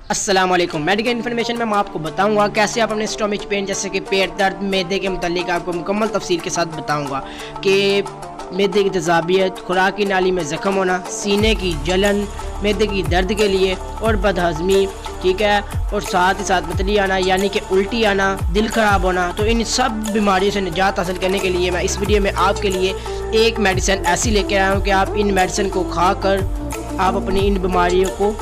अस्सलाम वालेकुम। Medical information में मैं आपको बताऊंगा कैसे आप अपने स्टोमच पेन जैसे कि पेट दर्द, मैदे के मुतालिक आपको मुकम्मल तफसील के साथ बताऊंगा कि मैदे की तज़ाबियत, खुराक की नाली में ज़ख्म होना, सीने की जलन, मैदे की दर्द के लिए और बदहज़मी, ठीक है, और साथ ही साथ मतली आना यानी कि उल्टी आना, दिल ख़राब होना। तो इन सब बीमारियों से निजात हासिल करने के लिए मैं इस वीडियो में आपके लिए एक मेडिसिन ऐसी लेके आया हूँ कि आप इन मेडिसिन को खा कर आप अपनी इन बीमारियों को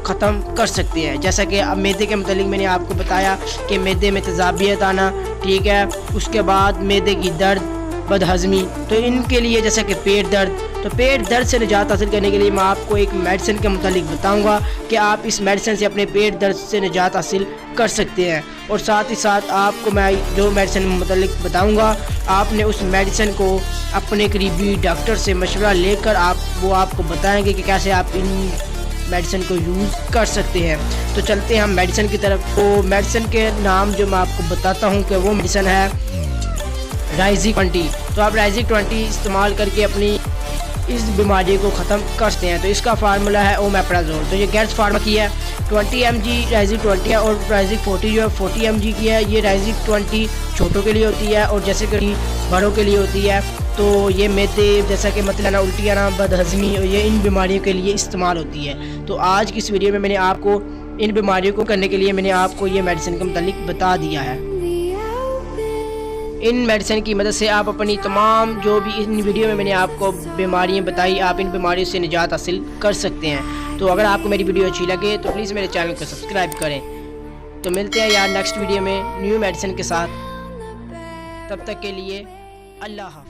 ख़त्म कर सकते हैं। जैसा कि अब मैदे के मतलब मैंने आपको बताया कि मैदे में तज़ाबियत आना, ठीक है, उसके बाद मैदे की दर्द, बदहज़मी, तो इनके लिए जैसा कि पेट दर्द, तो पेट दर्द से निजात हासिल करने के लिए मैं आपको एक मेडिसिन के मुतालिक बताऊंगा कि आप इस मेडिसिन से अपने पेट दर्द से निजात हासिल कर सकते हैं। और साथ ही साथ आपको मैं जो मेडिसिन के मुतालिक बताऊंगा, आपने उस मेडिसिन को अपने करीबी डॉक्टर से मशवरा लेकर वो आपको बताएंगे कि कैसे आप इन मेडिसिन को यूज़ कर सकते हैं। तो चलते हैं हम मेडिसिन की तरफ। तो मेडिसिन के नाम जो मैं आपको बताता हूँ कि वो मेडिसिन है राइजिक 20। तो आप राइजिक 20 इस्तेमाल करके अपनी इस बीमारी को ख़त्म कर सकते हैं। तो इसका फार्मूला है ओमेप्राजोल। तो ये गैस फार्मा की है, 20 mg राइजिक 20 है, और राइजिक 40 जो है 40 mg की है। ये राइजिक 20 छोटों के लिए होती है और जैसे कि बड़ों के लिए होती है। तो ये मैदे जैसा कि मतलब आना, उल्टी आना, बदहज़मी, ये इन बीमारियों के लिए इस्तेमाल होती है। तो आज की इस वीडियो में मैंने आपको इन बीमारियों को करने के लिए मैंने आपको ये मेडिसिन के मुतालिक बता दिया है। इन मेडिसिन की मदद से आप अपनी तमाम जो भी इन वीडियो में मैंने आपको बीमारियां बताई, आप इन बीमारियों से निजात हासिल कर सकते हैं। तो अगर आपको मेरी वीडियो अच्छी लगे तो प्लीज़ मेरे चैनल को सब्सक्राइब करें। तो मिलते हैं यार नेक्स्ट वीडियो में न्यू मेडिसिन के साथ। तब तक के लिए अल्लाह।